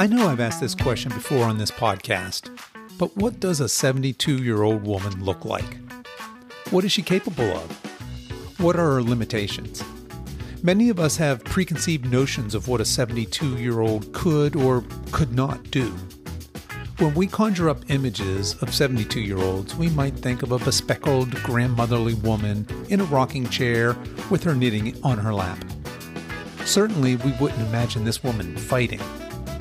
I know I've asked this question before on this podcast, but what does a 72-year-old woman look like? What is she capable of? What are her limitations? Many of us have preconceived notions of what a 72-year-old could or could not do. When we conjure up images of 72-year-olds, we might think of a bespeckled, grandmotherly woman in a rocking chair with her knitting on her lap. Certainly, we wouldn't imagine this woman fighting.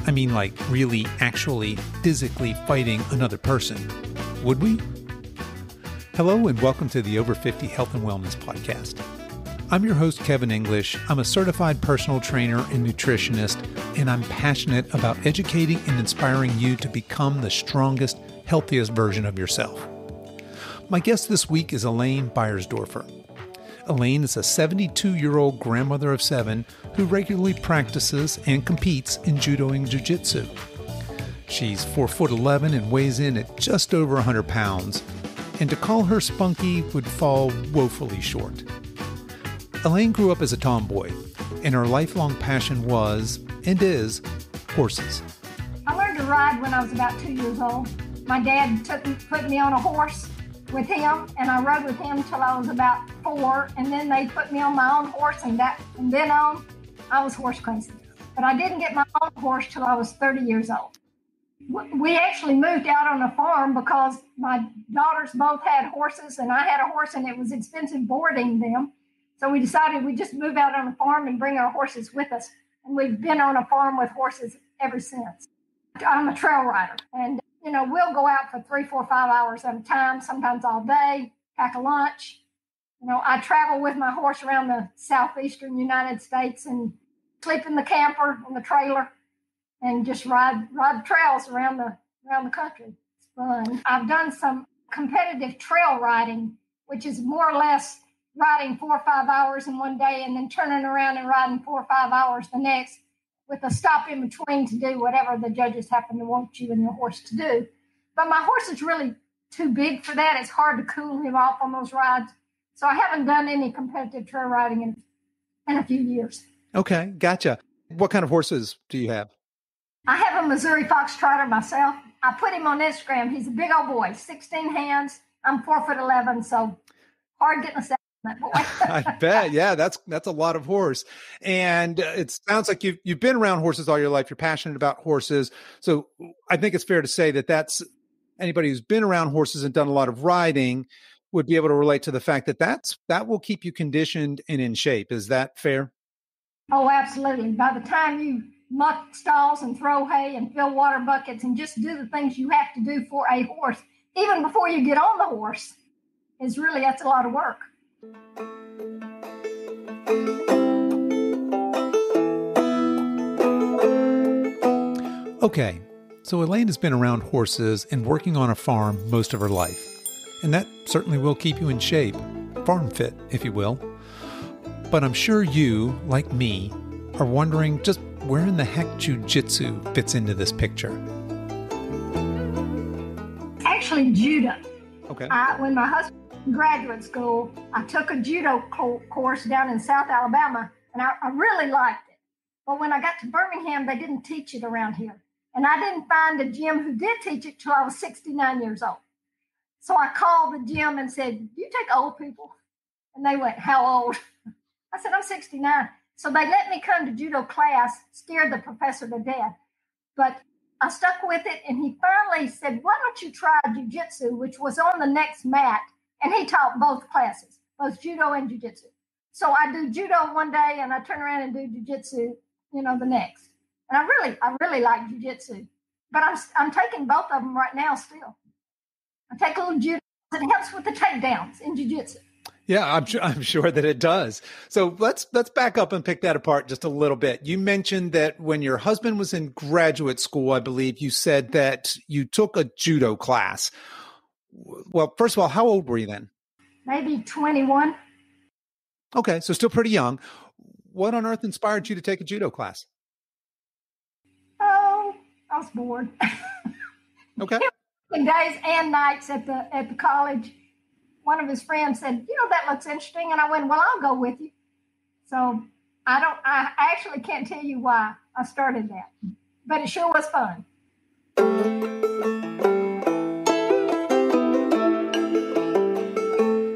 I mean, like really, actually, physically fighting another person. Would we? Hello and welcome to the Over 50 Health and Wellness Podcast. I'm your host, Kevin English. I'm a certified personal trainer and nutritionist, and I'm passionate about educating and inspiring you to become the strongest, healthiest version of yourself. My guest this week is Elaine Beiersdoerfer. Elaine is a 72-year-old grandmother of 7 who regularly practices and competes in Judo and JiuJitsu. She's 4'11" and weighs in at just over 100 pounds, and to call her spunky would fall woefully short. Elaine grew up as a tomboy, and her lifelong passion was, and is, horses. I learned to ride when I was about 2 years old. My dad put me on a horse with him, and I rode with him till I was about 4, and then they put me on my own horse, and then on, I was horse crazy. But I didn't get my own horse till I was 30 years old. We actually moved out on a farm because my daughters both had horses, and I had a horse, and it was expensive boarding them. So we decided we'd just move out on a farm and bring our horses with us. And we've been on a farm with horses ever since. I'm a trail rider. And, we'll go out for 3, 4, 5 hours at a time, sometimes all day, pack a lunch. I travel with my horse around the southeastern United States and sleep in the camper, in the trailer, and just ride the trails around the country. It's fun. I've done some competitive trail riding, which is more or less riding 4 or 5 hours in one day and then turning around and riding 4 or 5 hours the next with a stop in between to do whatever the judges happen to want you and your horse to do. But my horse is really too big for that. It's hard to cool him off on those rides. So I haven't done any competitive trail riding in a few years. Okay, gotcha. What kind of horses do you have? I have a Missouri Foxtrotter myself. I put him on Instagram. He's a big old boy, 16 hands. I'm 4'11", so hard getting a saddle. I bet. Yeah, that's a lot of horse. And it sounds like you've been around horses all your life. You're passionate about horses. So I think it's fair to say that that's anybody who's been around horses and done a lot of riding would be able to relate to the fact that will keep you conditioned and in shape. Is that fair? Oh, absolutely. By the time you muck stalls and throw hay and fill water buckets and just do the things you have to do for a horse, even before you get on the horse, that's a lot of work. Okay, so Elaine has been around horses and working on a farm most of her life, and that certainly will keep you in shape, farm fit, if you will. But I'm sure you, like me, are wondering just where in the heck Jiu-Jitsu fits into this picture. Actually, judo. Okay. When my husband was in graduate school, I took a judo course down in South Alabama, and I really liked it. But when I got to Birmingham, they didn't teach it around here. And I didn't find a gym who did teach it till I was 69 years old. So I called the gym and said, "Do you take old people?" And they went, "How old?" I said, "I'm 69. So they let me come to judo class, scared the professor to death. But I stuck with it, and he finally said, "Why don't you try jiu-jitsu," which was on the next mat. And he taught both classes, both judo and jiu-jitsu. So I do judo one day, and I turn around and do jiu-jitsu, the next. And I really like jiu-jitsu. But I'm taking both of them right now still. I take a little judo. It helps with the takedowns in jiu-jitsu. Yeah, I'm sure that it does. So let's back up and pick that apart just a little bit. You mentioned that when your husband was in graduate school, I believe you said that you took a judo class. Well, first of all, how old were you then? Maybe 21. Okay, so still pretty young. What on earth inspired you to take a judo class? Oh, I was bored. Okay. Days and nights at the college. One of his friends said, "That looks interesting." And I went, "Well, I'll go with you." So I actually can't tell you why I started that. but it sure was fun.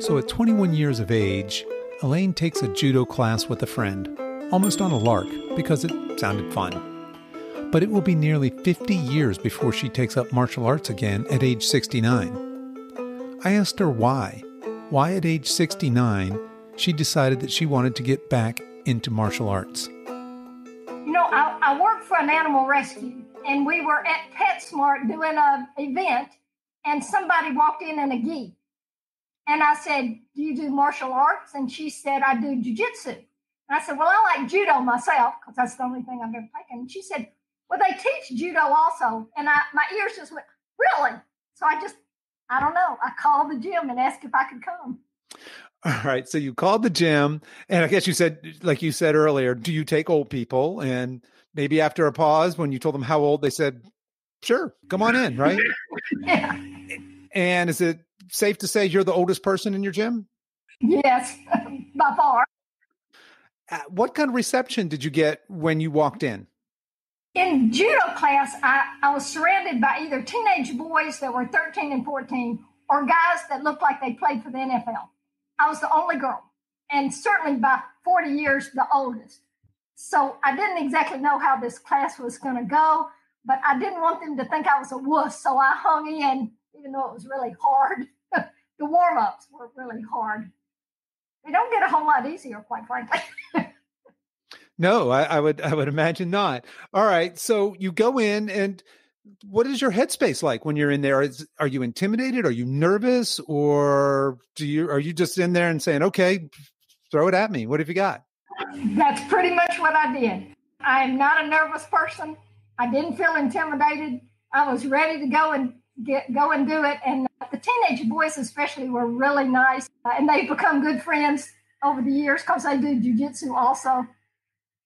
So at 21 years of age, Elaine takes a judo class with a friend, almost on a lark because it sounded fun. But it will be nearly 50 years before she takes up martial arts again at age 69. I asked her why at age 69 she decided that she wanted to get back into martial arts. You know, I worked for an animal rescue, and we were at PetSmart doing an event, and somebody walked in a gi. And I said, do you do martial arts? And she said, I do Jiu-Jitsu. And I said, well, I like judo myself, because that's the only thing I've ever taken. And she said, well, they teach judo also. And my ears just went, really? So I don't know. I called the gym and asked if I could come. All right. So you called the gym, and I guess you said, like you said earlier, do you take old people? And maybe after a pause, when you told them how old, they said, sure, come on in, right? Yeah. And is it safe to say you're the oldest person in your gym? Yes, by far. What kind of reception did you get when you walked in? In judo class, I was surrounded by either teenage boys that were 13 and 14 or guys that looked like they played for the NFL. I was the only girl, and certainly by 40 years, the oldest. So I didn't exactly know how this class was going to go, but I didn't want them to think I was a wuss, so I hung in, even though it was really hard. The warm-ups were really hard. They don't get a whole lot easier, quite frankly. No, I would imagine not. All right. So you go in, and what is your headspace like when you're in there? Are you intimidated? Are you nervous? Or are you just in there and saying, okay, throw it at me? What have you got? That's pretty much what I did. I am not a nervous person. I didn't feel intimidated. I was ready to go and do it. And the teenage boys especially were really nice. And they've become good friends over the years because they do jiu-jitsu also.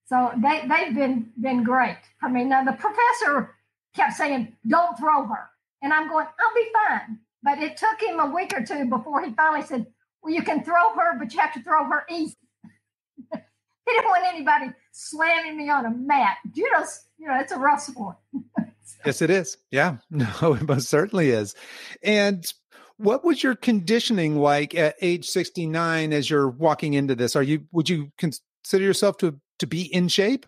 So they've been great for me. Now, the professor kept saying, don't throw her. And I'm going, I'll be fine. But it took him a week or two before he finally said, well, you can throw her, but you have to throw her easy. He didn't want anybody slamming me on a mat. Judo's, it's a rough sport. Yes, it is. Yeah, no, it most certainly is. And what was your conditioning like at age 69 as you're walking into this? Would you consider yourself to be in shape?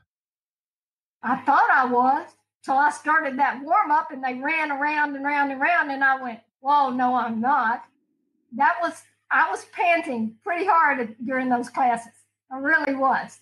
I thought I was, till I started that warm up and they ran around and round and round, and I went, whoa, no, I'm not. I was panting pretty hard during those classes. I really was.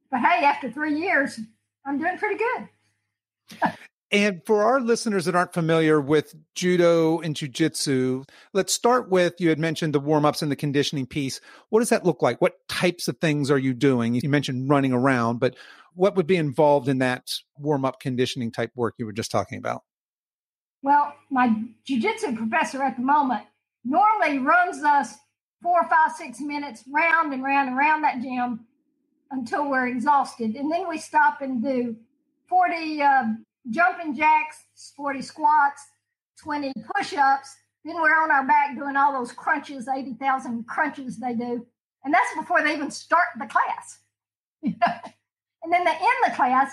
But hey, after 3 years, I'm doing pretty good. And for our listeners that aren't familiar with judo and jiu-jitsu, let's start with, you had mentioned the warm-ups and the conditioning piece. What does that look like? What types of things are you doing? You mentioned running around, but what would be involved in that warm-up conditioning type work you were just talking about? Well, my jiu-jitsu professor at the moment normally runs us 4, 5, 6 minutes round and round and round that gym until we're exhausted. And then we stop and do 40 jumping jacks, 40 squats, 20 push-ups. Then we're on our back doing all those crunches, 80,000 crunches they do. And that's before they even start the class. And then they end the class,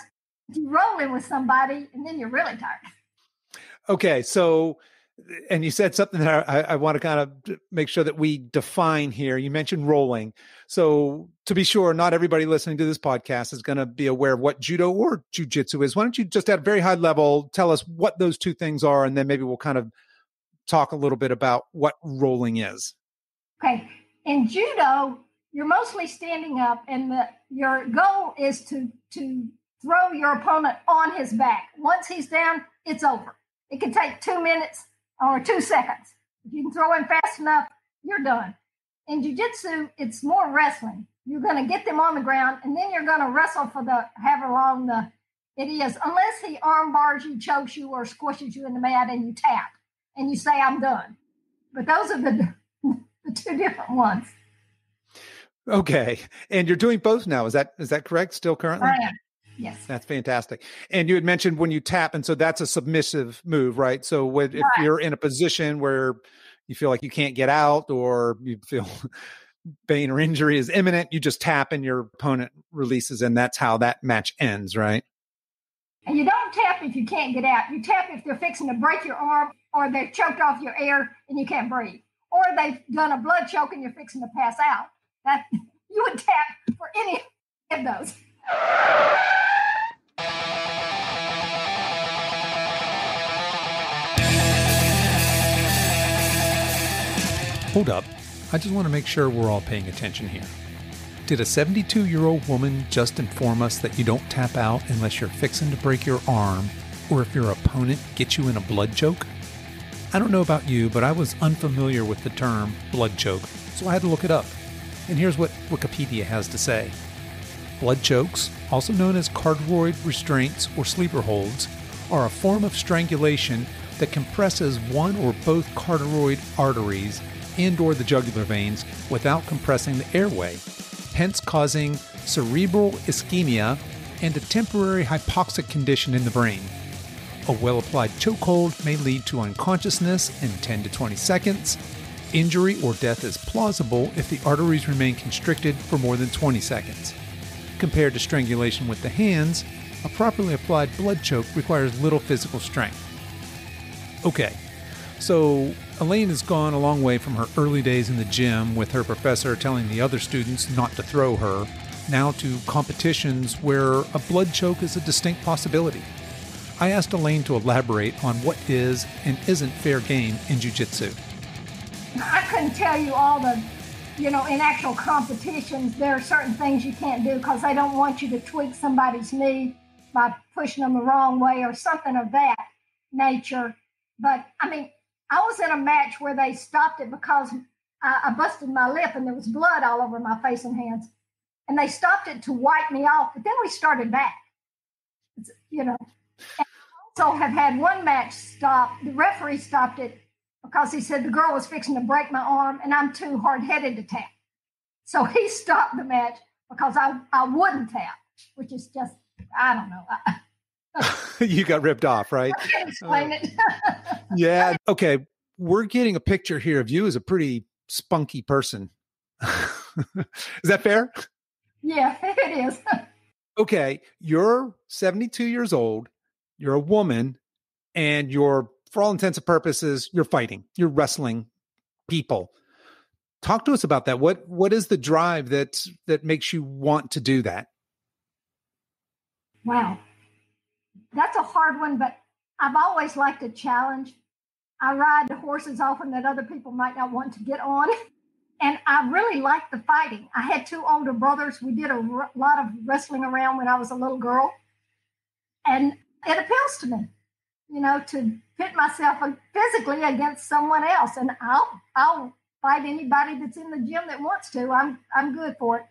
you roll in with somebody, and then you're really tired. Okay, so, and you said something that I want to kind of make sure that we define here. You mentioned rolling. So to be sure, not everybody listening to this podcast is going to be aware of what judo or jiu-jitsu is. Why don't you just at a very high level tell us what those two things are, and then maybe we'll kind of talk a little bit about what rolling is. Okay. In judo, you're mostly standing up, and your goal is to throw your opponent on his back. Once he's down, it's over. It can take 2 minutes or 2 seconds. If you can throw him fast enough, you're done. In jiu-jitsu, it's more wrestling. You're going to get them on the ground, and then you're going to wrestle for however long it is, unless he arm bars you, chokes you, or squishes you in the mat, and you tap, and you say, I'm done. But those are the two different ones. Okay. And you're doing both now. Is that correct? Still currently? I am. Yes. That's fantastic. And you had mentioned when you tap, and so that's a submissive move, right? So if you're in a position where you feel like you can't get out, or you feel pain or injury is imminent, you just tap and your opponent releases, and that's how that match ends, right? And you don't tap if you can't get out. You tap if they're fixing to break your arm or they've choked off your air and you can't breathe. Or they've done a blood choke and you're fixing to pass out. That you would tap for any of those. Hold up. I just want to make sure we're all paying attention here. Did a 72-year-old woman just inform us that you don't tap out unless you're fixing to break your arm or if your opponent gets you in a blood choke? I don't know about you, but I was unfamiliar with the term blood choke, so I had to look it up. And here's what Wikipedia has to say. Blood chokes, also known as carotid restraints or sleeper holds, are a form of strangulation that compresses one or both carotid arteries and or the jugular veins without compressing the airway, hence causing cerebral ischemia and a temporary hypoxic condition in the brain. A well-applied chokehold may lead to unconsciousness in 10 to 20 seconds. Injury or death is plausible if the arteries remain constricted for more than 20 seconds. Compared to strangulation with the hands, a properly applied blood choke requires little physical strength. Okay, so Elaine has gone a long way from her early days in the gym with her professor telling the other students not to throw her, now to competitions where a blood choke is a distinct possibility. I asked Elaine to elaborate on what is and isn't fair game in jiu-jitsu. I couldn't tell you all the, in actual competitions, there are certain things you can't do because they don't want you to tweak somebody's knee by pushing them the wrong way or something of that nature. But, I was in a match where they stopped it because I busted my lip and there was blood all over my face and hands. And they stopped it to wipe me off, but then we started back, And I also have had one match stop. The referee stopped it because he said the girl was fixing to break my arm and I'm too hard-headed to tap. So he stopped the match because I wouldn't tap, which is just, I don't know. You got ripped off, right? I can't explain it. Yeah. Okay. We're getting a picture here of you as a pretty spunky person. Is that fair? Yeah, it is. Okay. You're 72 years old. You're a woman and you're, for all intents and purposes, you're fighting. You're wrestling people. Talk to us about that. What is the drive that makes you want to do that? Wow. That's a hard one, but I've always liked a challenge. I ride horses often that other people might not want to get on. And I really like the fighting. I had two older brothers. We did a lot of wrestling around when I was a little girl. And it appeals to me, to pit myself physically against someone else. And I'll fight anybody that's in the gym that wants to. I'm good for it.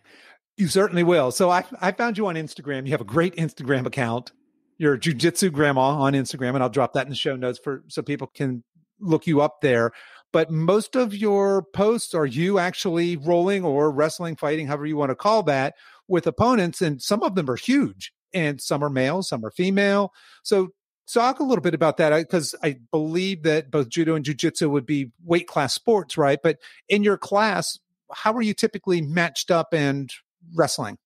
You certainly will. So I found you on Instagram. You have a great Instagram account. You're Jiu-Jitsu Grandma on Instagram, and I'll drop that in the show notes so people can look you up there. But most of your posts are you actually rolling or wrestling, fighting, however you want to call that, with opponents, and some of them are huge, and some are male, some are female. So talk a little bit about that, because I believe that both judo and jiu-jitsu would be weight class sports, right? But in your class, how are you typically matched up and wrestling?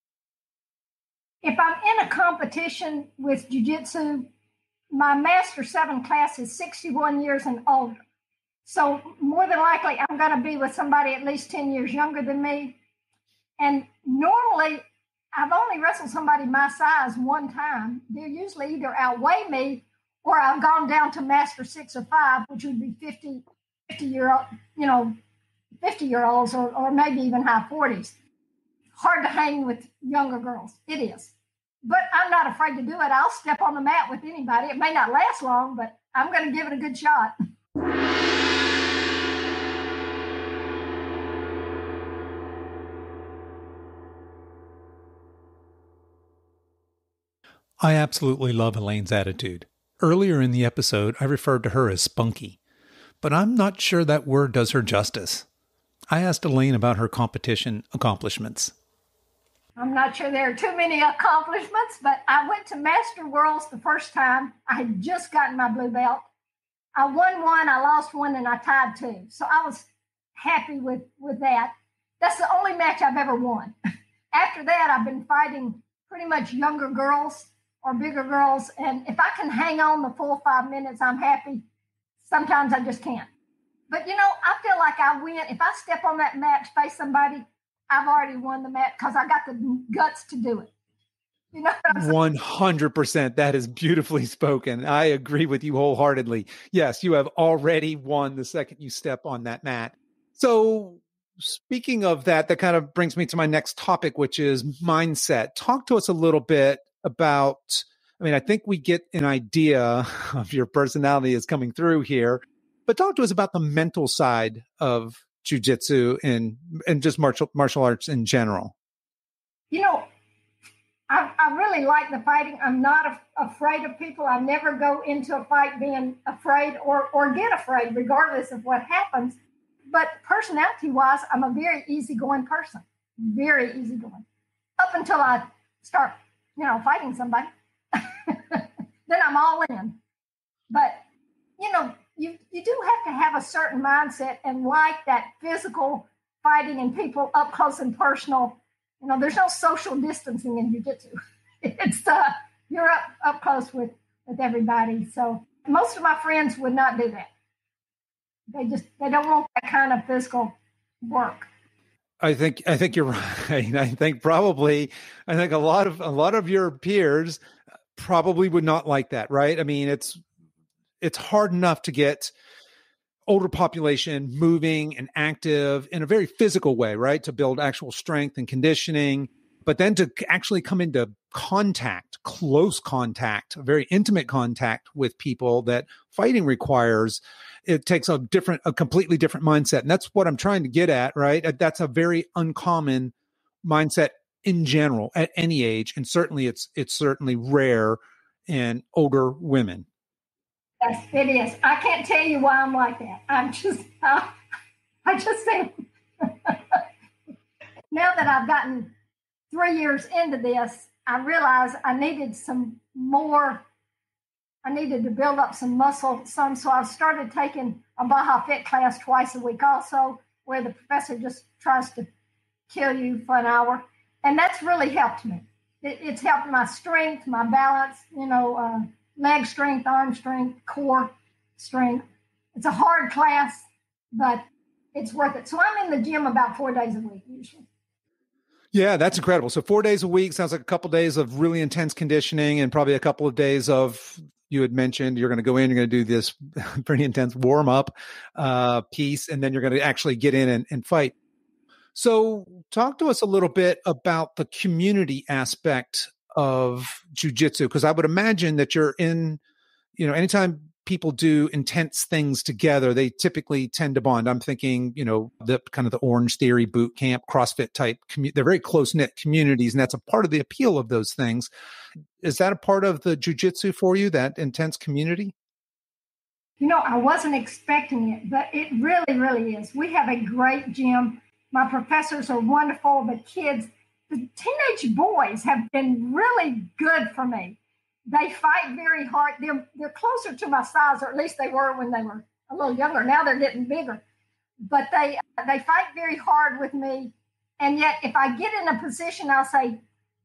If I'm in a competition with jiu-jitsu, my Master 7 class is 61 years and older. So more than likely, I'm going to be with somebody at least 10 years younger than me. And normally, I've only wrestled somebody my size one time. They usually either outweigh me or I've gone down to Master 6 or 5, which would be 50-year-olds or maybe even high 40s. Hard to hang with younger girls. It is. But I'm not afraid to do it. I'll step on the mat with anybody. It may not last long, but I'm going to give it a good shot. I absolutely love Elaine's attitude. Earlier in the episode, I referred to her as spunky, but I'm not sure that word does her justice. I asked Elaine about her competition accomplishments. I'm not sure there are too many accomplishments, but I went to Master Worlds the first time. I had just gotten my blue belt. I won one, I lost one, and I tied two. So I was happy with that. That's the only match I've ever won. After that, I've been fighting pretty much younger girls. or bigger girls. And if I can hang on the full 5 minutes, I'm happy. Sometimes I just can't. But, I feel like I win. If I step on that mat to face somebody, I've already won the mat because I got the guts to do it. You know what I'm saying? 100%. That is beautifully spoken. I agree with you wholeheartedly. Yes, you have already won the second you step on that mat. So speaking of that kind of brings me to my next topic, which is mindset. Talk to us a little bit about, I think we get an idea of your personality is coming through here, but talk to us about the mental side of jiu-jitsu and just martial arts in general. I really like the fighting. I'm not afraid of people. I never go into a fight being afraid or get afraid, regardless of what happens. But personality-wise, I'm a very easygoing person, very easygoing, up until I start, fighting somebody. Then I'm all in. But, you do have to have a certain mindset and like that physical fighting and people up close and personal. There's no social distancing in jiu-jitsu. It's you're up close with everybody. So most of my friends would not do that. They don't want that kind of physical work. I think you're right. I think a lot of your peers probably would not like that, right? It's hard enough to get older population moving and active in a very physical way, right? To build actual strength and conditioning, but then to actually come into contact, close contact, very intimate contact with people that fighting requires, it takes a completely different mindset. And that's what I'm trying to get at, right? That's a very uncommon mindset in general at any age. And certainly it's certainly rare in older women. Yes, it is. I can't tell you why I'm like that. I just think now that I've gotten 3 years into this, I realized I needed to build up some muscle some. So I started taking a Baja Fit class twice a week also, where the professor just tries to kill you for an hour. And that's really helped me. It's helped my strength, my balance, leg strength, arm strength, core strength. It's a hard class, but it's worth it. So I'm in the gym about 4 days a week usually. Yeah, that's incredible. So 4 days a week sounds like a couple of days of really intense conditioning and probably a couple of days of, you had mentioned, you're going to go in, you're going to do this pretty intense warm-up piece, and then you're going to actually get in and fight. So talk to us a little bit about the community aspect of jiu-jitsu, because I would imagine that you're in, anytime people do intense things together, they typically tend to bond. I'm thinking, the kind of the Orange Theory boot camp, CrossFit type, they're very close-knit communities, and that's a part of the appeal of those things. Is that a part of the jiu-jitsu for you, that intense community? I wasn't expecting it, but it really, really is. We have a great gym. My professors are wonderful. The kids, the teenage boys have been really good for me. They fight very hard. They're closer to my size, or at least they were when they were a little younger. Now they're getting bigger. But they fight very hard with me. And yet, if I get in a position, I'll say,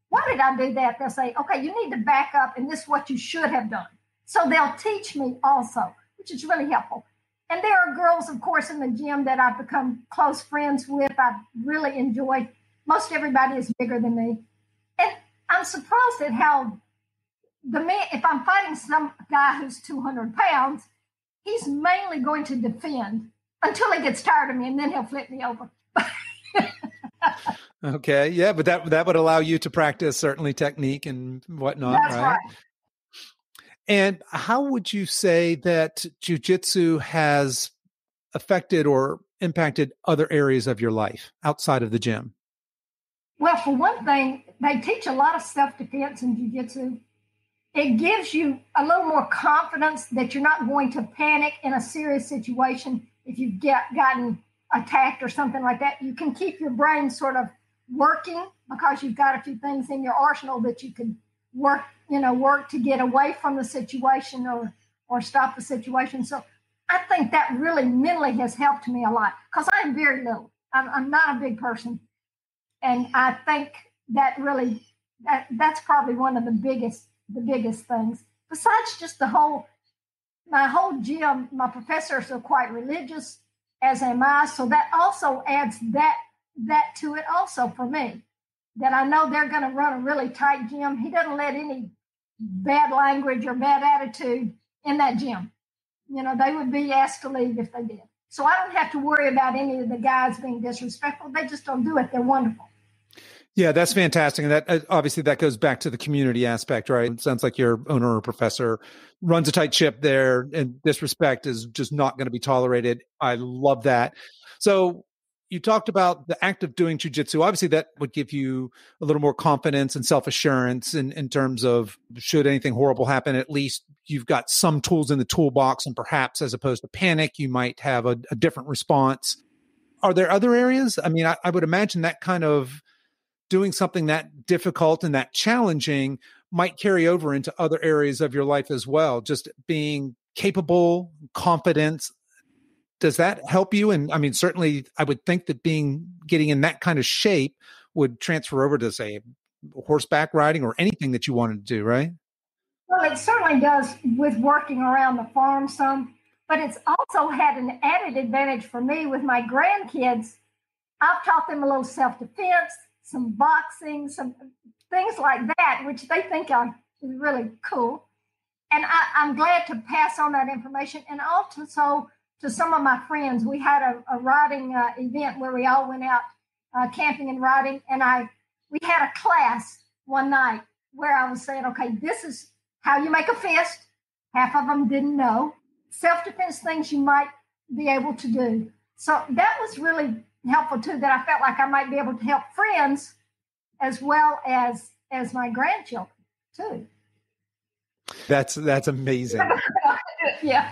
why did I do that? They'll say, okay, you need to back up, and this is what you should have done. So they'll teach me also, which is really helpful. And there are girls, of course, in the gym that I've become close friends with. I've really enjoyed. Most everybody is bigger than me. And I'm surprised at how if I'm fighting some guy who's 200 pounds, he's mainly going to defend until he gets tired of me, and then he'll flip me over. Okay. Yeah. But that would allow you to practice certainly technique and whatnot. That's right. And how would you say that jiu-jitsu has affected or impacted other areas of your life outside of the gym? Well, for one thing, they teach a lot of self-defense in jiu-jitsu. It gives you a little more confidence that you're not going to panic in a serious situation if you've gotten attacked or something like that. You can keep your brain sort of working because you've got a few things in your arsenal that you can work to get away from the situation or stop the situation. So I think that really mentally has helped me a lot because I am very little. I'm not a big person. And I think that really, that's probably one of the biggest the biggest things. Besides just my whole gym, my professors are quite religious, as am I. So that also adds that to it also for me, that I know they're going to run a really tight gym. He doesn't let any bad language or bad attitude in that gym. They would be asked to leave if they did. So I don't have to worry about any of the guys being disrespectful. They just don't do it. They're wonderful. Yeah, that's fantastic. And that obviously that goes back to the community aspect, right? It sounds like your owner or professor runs a tight ship there, and disrespect is just not going to be tolerated. I love that. So you talked about the act of doing jiu-jitsu. Obviously, that would give you a little more confidence and self-assurance in terms of, should anything horrible happen, at least you've got some tools in the toolbox, and perhaps as opposed to panic, you might have a different response. Are there other areas? I mean, I would imagine that kind of doing something that difficult and that challenging might carry over into other areas of your life as well. Just being capable, confident. Does that help you? And I mean, certainly I would think that getting in that kind of shape would transfer over to, say, horseback riding or anything that you wanted to do, right? Well, it certainly does with working around the farm some, but it's also had an added advantage for me with my grandkids. I've taught them a little self-defense, some boxing, some things like that, which they think is really cool. And I'm glad to pass on that information. And also to some of my friends, we had a riding event where we all went out camping and riding. And we had a class one night where I was saying, okay, this is how you make a fist. Half of them didn't know. Self-defense things you might be able to do. So that was really helpful too, that I felt like I might be able to help friends as well as my grandchildren too. That's amazing. Yeah.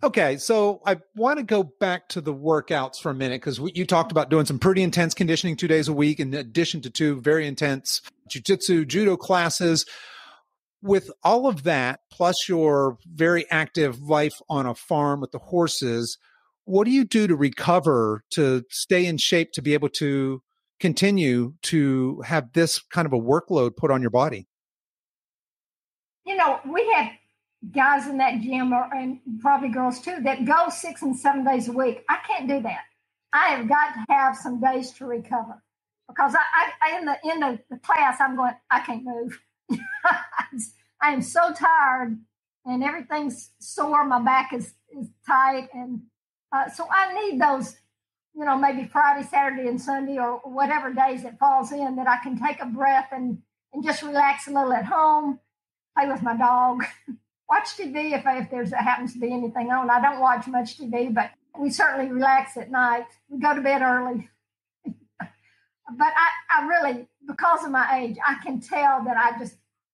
Okay, so I want to go back to the workouts for a minute, because you talked about doing some pretty intense conditioning 2 days a week, in addition to 2 very intense jiu-jitsu, judo classes. With all of that, plus your very active life on a farm with the horses, what do you do to recover, to stay in shape, to be able to continue to have this kind of a workload put on your body? We have guys in that gym, and probably girls too, that go 6 and 7 days a week. I can't do that. I have got to have some days to recover, because I in the end of the class, I'm going, I can't move. I am so tired, and everything's sore. My back is tight, and so I need those, maybe Friday, Saturday, and Sunday, or whatever days it falls in, that I can take a breath and just relax a little at home, play with my dog, watch TV if there happens to be anything on. I don't watch much TV, but we certainly relax at night. We go to bed early. But I really, because of my age, I can tell that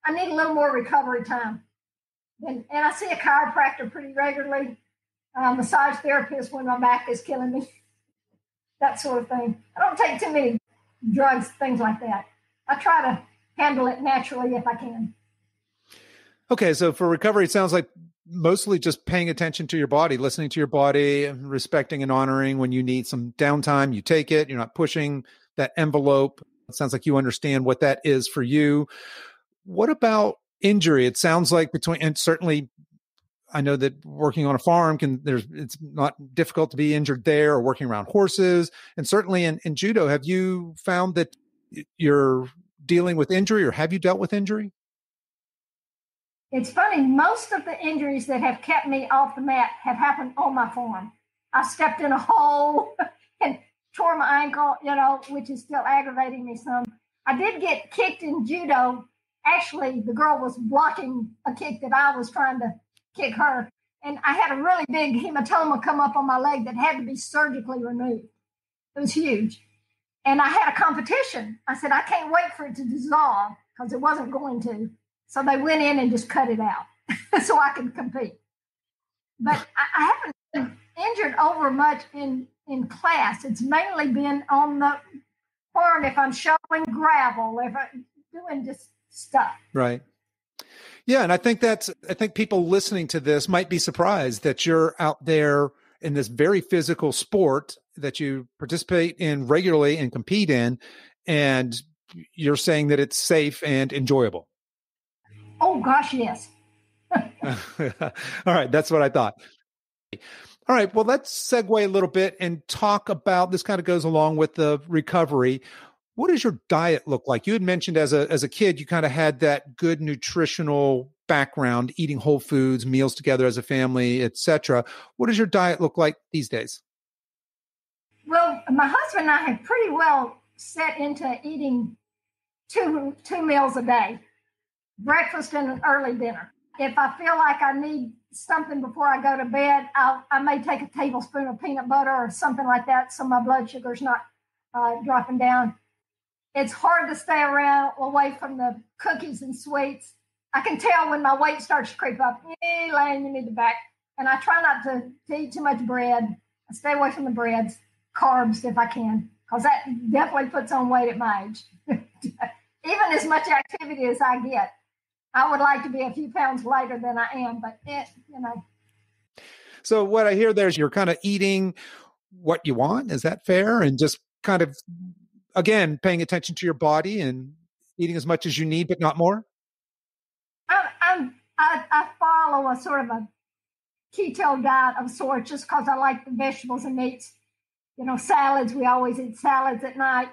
I need a little more recovery time. And I see a chiropractor pretty regularly, massage therapist when my back is killing me, that sort of thing. I don't take too many drugs, things like that. I try to handle it naturally if I can. Okay, so for recovery, it sounds like mostly just paying attention to your body, listening to your body, respecting and honoring when you need some downtime, you take it. You're not pushing that envelope. It sounds like you understand what that is for you. What about injury? It sounds like and certainly I know that working on a farm it's not difficult to be injured there, or working around horses. And certainly in judo, have you found that you're dealing with injury, or have you dealt with injury? It's funny. Most of the injuries that have kept me off the mat have happened on my farm. I stepped in a hole and tore my ankle, which is still aggravating me some. I did get kicked in judo. Actually, the girl was blocking a kick that I was trying to kick her. And I had a really big hematoma come up on my leg that had to be surgically removed. It was huge. And I had a competition. I said, I can't wait for it to dissolve, because it wasn't going to. So they went in and just cut it out so I could compete. But I haven't been injured over much in class. It's mainly been on the farm if I'm showing gravel, if I'm doing just stuff. Right. Yeah. And I think people listening to this might be surprised that you're out there in this very physical sport that you participate in regularly and compete in, and you're saying that it's safe and enjoyable. Oh, gosh, yes. All right. That's what I thought. All right. Well, let's segue a little bit and talk about this. Kind of goes along with the recovery. What does your diet look like? You had mentioned as a kid, you kind of had that good nutritional background, eating whole foods, meals together as a family, etc. What does your diet look like these days? Well, my husband and I have pretty well set into eating two meals a day, breakfast and an early dinner. If I feel like I need something before I go to bed, I may take a tablespoon of peanut butter or something like that so my blood sugar's not dropping down. It's hard to stay away from the cookies and sweets. I can tell when my weight starts to creep up. Elaine, you need to back. And I try not to eat too much bread. I stay away from the breads, carbs if I can, because that definitely puts on weight at my age. Even as much activity as I get, I would like to be a few pounds lighter than I am, but So what I hear there is you're kind of eating what you want. Is that fair? And just kind of, again, paying attention to your body and eating as much as you need, but not more? I follow a sort of a keto diet of sorts just because I like the vegetables and meats. Salads, we always eat salads at night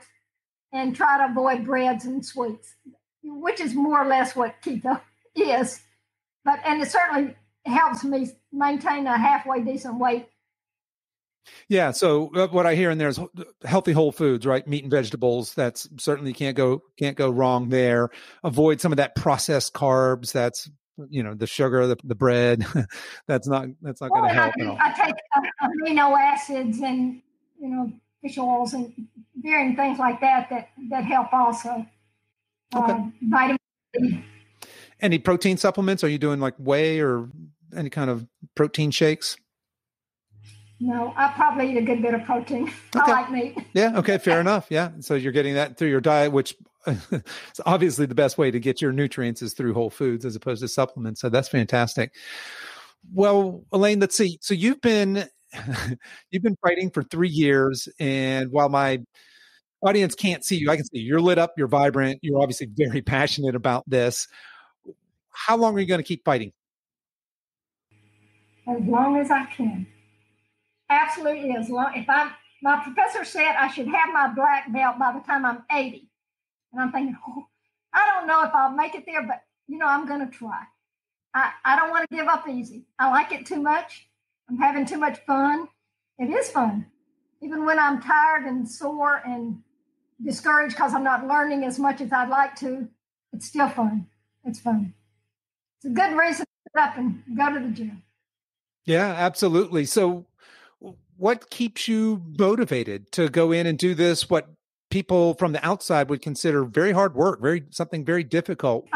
and try to avoid breads and sweets, which is more or less what keto is. And it certainly helps me maintain a halfway decent weight. Yeah. So what I hear in there is healthy whole foods, right? Meat and vegetables. That's certainly can't go wrong there. Avoid some of that processed carbs. That's, the sugar, the bread. That's not going to help at all. I take amino acids and, fish oils and varying things like that help also. Okay. Vitamin C. Any protein supplements? Are you doing like whey or any kind of protein shakes? No, I probably eat a good bit of protein. Okay. I like meat. Yeah. Okay. Fair enough. Yeah. So you're getting that through your diet, which is obviously the best way to get your nutrients is through whole foods as opposed to supplements. So that's fantastic. Well, Elaine, let's see. So you've been fighting for 3 years, and while my audience can't see you, I can see you. You're lit up. You're vibrant. You're obviously very passionate about this. How long are you going to keep fighting? As long as I can. Absolutely, as long. My professor said I should have my black belt by the time I'm 80, and I'm thinking, I don't know if I'll make it there, but I'm going to try. I don't want to give up easy. I like it too much. I'm having too much fun. It is fun, even when I'm tired and sore and discouraged because I'm not learning as much as I'd like to. It's still fun. It's fun. It's a good reason to get up and go to the gym. Yeah, absolutely. So what keeps you motivated to go in and do this, what people from the outside would consider very hard work, something very difficult?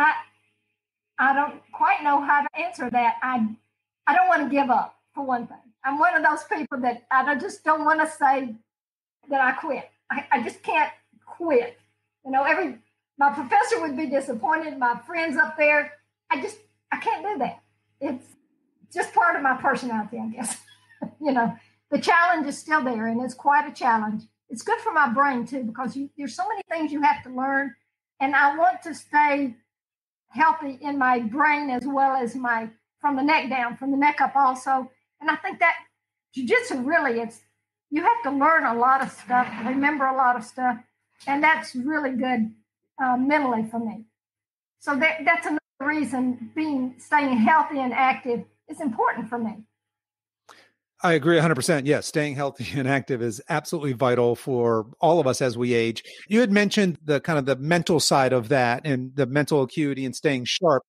I don't quite know how to answer that. I don't want to give up, for one thing. I'm one of those people that I just don't want to say that I quit. I just can't quit. My professor would be disappointed, my friends up there. I can't do that. It's just part of my personality, I guess. The challenge is still there, and it's quite a challenge. It's good for my brain, too, because there's so many things you have to learn, and I want to stay healthy in my brain as well as from the neck down, from the neck up also. And I think that jiu-jitsu really, you have to learn a lot of stuff, remember a lot of stuff, and that's really good mentally for me. So that's another reason staying healthy and active is important for me. I agree 100%. Yes, staying healthy and active is absolutely vital for all of us as we age. You had mentioned the kind of the mental side of that and the mental acuity and staying sharp.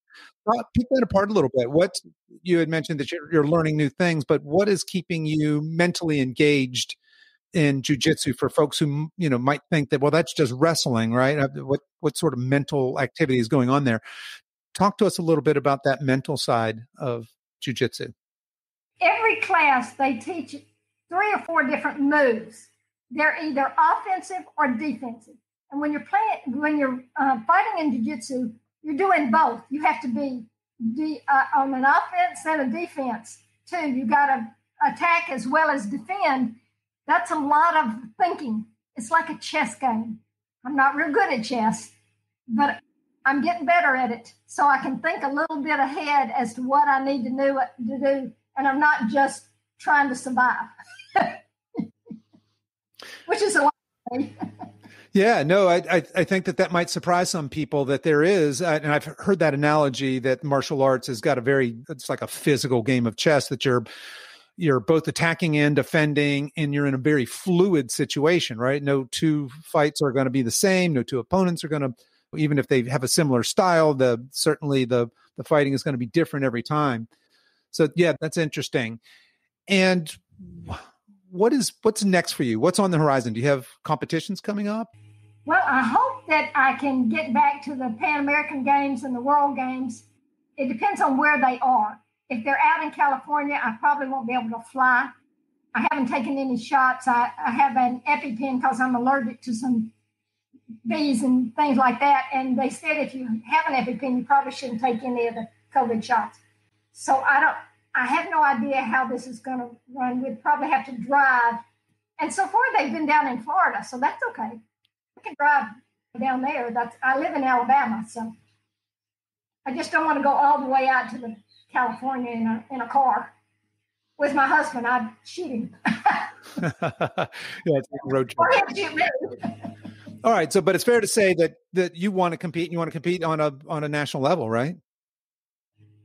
Pick that apart a little bit. What you had mentioned that you're learning new things, but what is keeping you mentally engaged in jiu-jitsu for folks who might think that, well, that's just wrestling, right? What sort of mental activity is going on there? Talk to us a little bit about that mental side of jiu-jitsu. Every class, they teach 3 or 4 different moves. They're either offensive or defensive. And when you're fighting in jiu-jitsu, you're doing both. You have to be on an offense and a defense too. You got to attack as well as defend. That's a lot of thinking. It's like a chess game. I'm not real good at chess, but I'm getting better at it, so I can think a little bit ahead as to what I need to do, and I'm not just trying to survive, which is a lot of me. Yeah, no, I think that might surprise some people that there is, and I've heard that analogy that martial arts has got it's like a physical game of chess, that you're both attacking and defending, and you're in a very fluid situation, right? No two fights are going to be the same. No two opponents are going to, even if they have a similar style, certainly the fighting is going to be different every time. So yeah, that's interesting. And what's next for you? What's on the horizon? Do you have competitions coming up? Well, I hope that I can get back to the Pan American Games and the World Games. It depends on where they are. If they're out in California, I probably won't be able to fly. I haven't taken any shots. I have an EpiPen because I'm allergic to some bees and things like that. And they said if you have an EpiPen, you probably shouldn't take any of the COVID shots. So I have no idea how this is going to run. We'd probably have to drive. And so far, they've been down in Florida, so that's okay. I can drive down there. I live in Alabama, so I just don't want to go all the way out to California in a car with my husband. I'd shoot him. Yeah, it's like a road trip. Or he'd shoot me. All right, but it's fair to say that you want to compete. And you want to compete on a national level, right?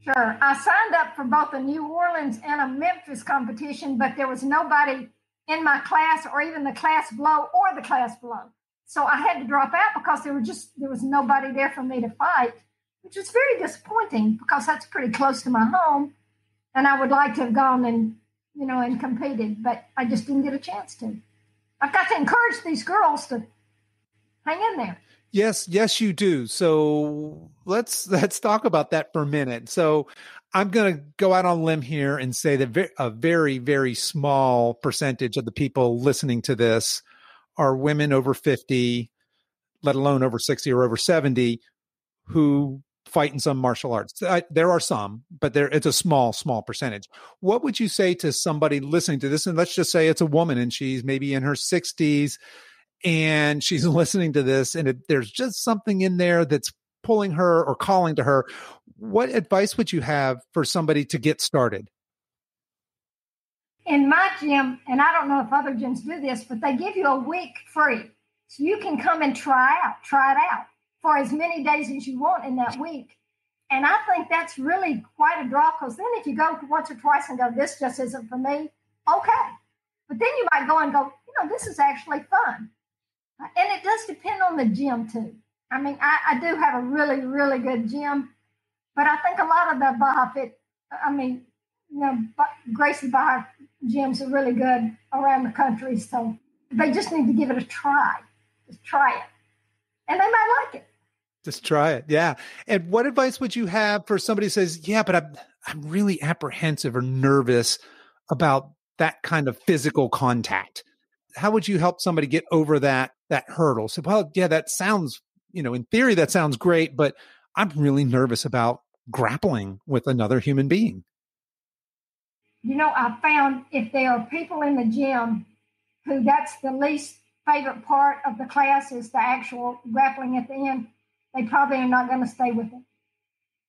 Sure. I signed up for both a New Orleans and a Memphis competition, but there was nobody in my class or even the class below or the class below. So I had to drop out because there was nobody there for me to fight, which was very disappointing because that's pretty close to my home. And I would like to have gone and competed, but I just didn't get a chance to. I've got to encourage these girls to hang in there. Yes, you do. So let's talk about that for a minute. So I'm going to go out on a limb here and say that a very, very small percentage of the people listening to this are women over 50, let alone over 60 or over 70, who fight in some martial arts. There are some, but it's a small percentage. What would you say to somebody listening to this? And let's just say it's a woman and she's maybe in her 60s and she's listening to this, and there's just something in there that's pulling her or calling to her. What advice would you have for somebody to get started? In my gym, and I don't know if other gyms do this, but they give you a week free. So you can come and try it out for as many days as you want in that week. And I think that's really quite a draw, because then if you go once or twice and go, this just isn't for me, okay. But then you might go and go, this is actually fun. And it does depend on the gym too. I mean, I do have a really, really good gym, but I think a lot of the Baja Fit, Gracie Baja gyms are really good around the country. So they just need to give it a try. Just try it. And they might like it. Just try it. Yeah. And what advice would you have for somebody who says, yeah, but I'm really apprehensive or nervous about that kind of physical contact? How would you help somebody get over that hurdle? So, well, yeah, that sounds, in theory, that sounds great, but I'm really nervous about grappling with another human being. I found if there are people in the gym who that's the least favorite part of the class is the actual grappling at the end, they probably are not going to stay with it.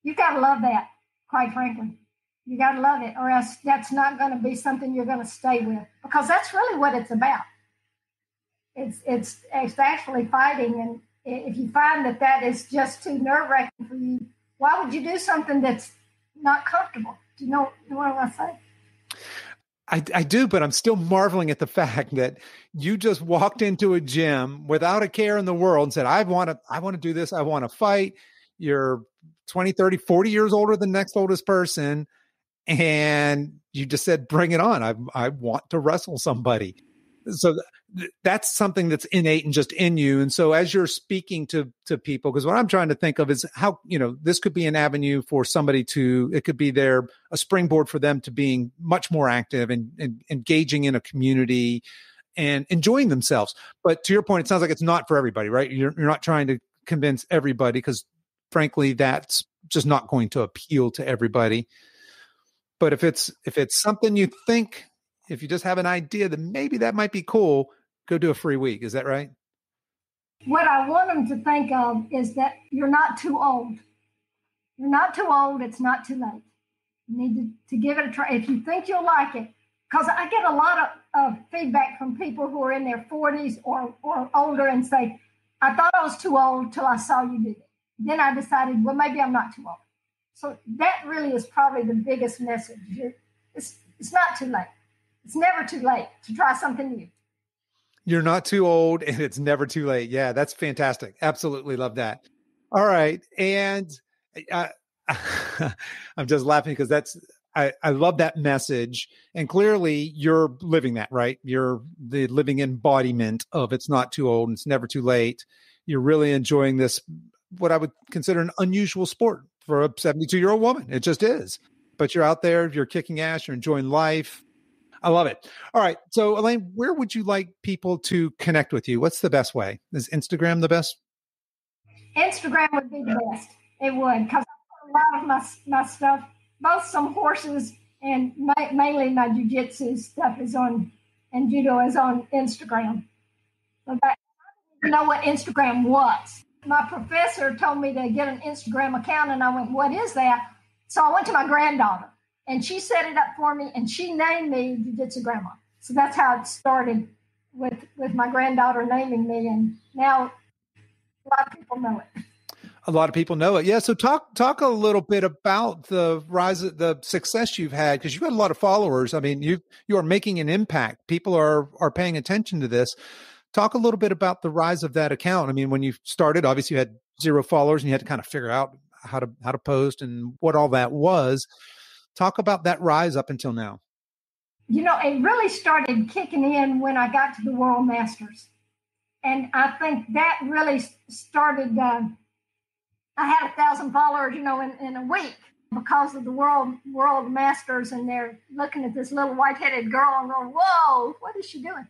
You got to love that, quite frankly. You got to love it, or else that's not going to be something you're going to stay with, because that's really what it's about. It's actually fighting, and if you find that is just too nerve-wracking for you, why would you do something that's not comfortable? Do you know what I say? I do, but I'm still marveling at the fact that you just walked into a gym without a care in the world and said, I want to do this. I want to fight. You're 20, 30, 40 years older than the next oldest person. And you just said, bring it on. I want to wrestle somebody. So that's something that's innate and just in you. And so as you're speaking to people, because what I'm trying to think of is how, this could be an avenue for somebody it could be a springboard for them to being much more active and engaging in a community and enjoying themselves. But to your point, it sounds like it's not for everybody, right? You're not trying to convince everybody, because frankly, that's just not going to appeal to everybody. But if it's something you think, if you just have an idea that maybe that might be cool, go do a free week. Is that right? what I want them to think of is that you're not too old. You're not too old. It's not too late. You need to give it a try. If you think you'll like it, because I get a lot of feedback from people who are in their 40s or older and say, I thought I was too old till I saw you do it. Then I decided, well, maybe I'm not too old. So that really is probably the biggest message. It's not too late. It's never too late to try something new. You're not too old and it's never too late. Yeah, that's fantastic. Absolutely love that. All right. And I'm just laughing because I love that message. And clearly you're living that, right? You're the living embodiment of it's not too old and it's never too late. You're really enjoying this, what I would consider an unusual sport for a 72-year-old woman. It just is. But you're out there, you're kicking ass, you're enjoying life. I love it. All right. So Elaine, where would you like people to connect with you? What's the best way? Is Instagram the best? Instagram would be the best. It would, because I put a lot of my stuff, both some horses and mainly my jiu-jitsu stuff is on, and judo is on Instagram. So I didn't know what Instagram was. My professor told me to get an Instagram account, and I went, what is that? So I went to my granddaughter, and she set it up for me, and she named me Jiu-Jitsu Grandma. So that's how it started with my granddaughter naming me, and now a lot of people know it. A lot of people know it. Yeah. So talk a little bit about the rise of the success you've had, because you've got a lot of followers. I mean, you are making an impact. People are paying attention to this. Talk a little bit about the rise of that account. I mean, when you started, obviously you had 0 followers and you had to kind of figure out how to post and what all that was. Talk about that rise up until now. You know, it really started kicking in when I got to the World Masters. And I think that really started, I had 1,000 followers, you know, in a week because of the World Masters, and they're looking at this little white-headed girl and going, whoa, what is she doing?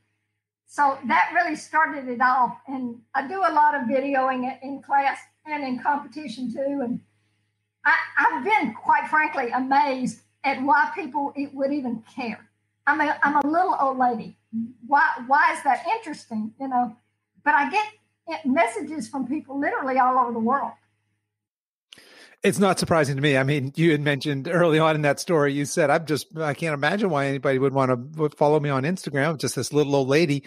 So that really started it off. And I do a lot of videoing in class and in competition too. And I've been, quite frankly, amazed at why people would even care. I'm a little old lady. Why is that interesting? You know, but I get messages from people literally all over the world. It's not surprising to me. I mean, you had mentioned early on in that story, you said, I can't imagine why anybody would want to follow me on Instagram. Just this little old lady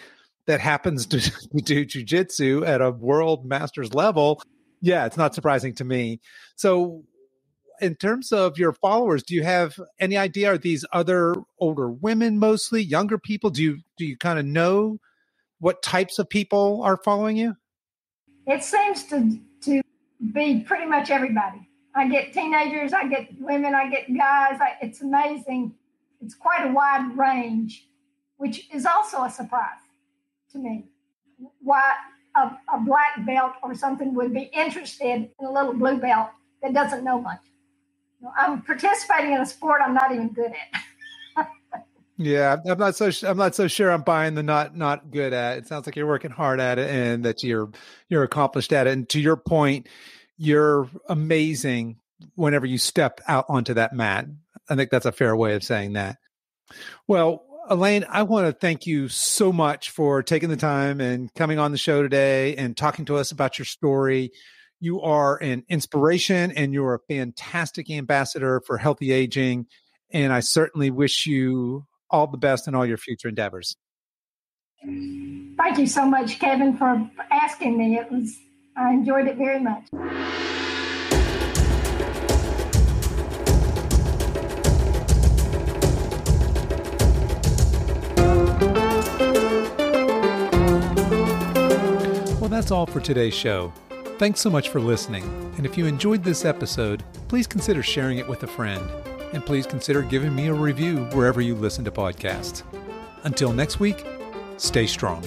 that happens to do jiu-jitsu at a world masters level. Yeah, it's not surprising to me. So in terms of your followers, do you have any idea? Are these other older women, mostly younger people? Do you kind of know what types of people are following you? It seems to be pretty much everybody. I get teenagers, I get women, I get guys. It's amazing. It's quite a wide range, which is also a surprise to me. Why a black belt or something would be interested in a little blue belt that doesn't know much. You know, I'm participating in a sport I'm not even good at. Yeah, I'm not so sure I'm buying the not good at. It sounds like you're working hard at it and that you're accomplished at it. And to your point, you're amazing whenever you step out onto that mat. I think that's a fair way of saying that. Well, Elaine, I want to thank you so much for taking the time and coming on the show today and talking to us about your story. You are an inspiration and you're a fantastic ambassador for healthy aging. And I certainly wish you all the best in all your future endeavors. Thank you so much, Kevin, for asking me. I enjoyed it very much. Well, that's all for today's show. Thanks so much for listening. And if you enjoyed this episode, please consider sharing it with a friend. And please consider giving me a review wherever you listen to podcasts. Until next week, stay strong.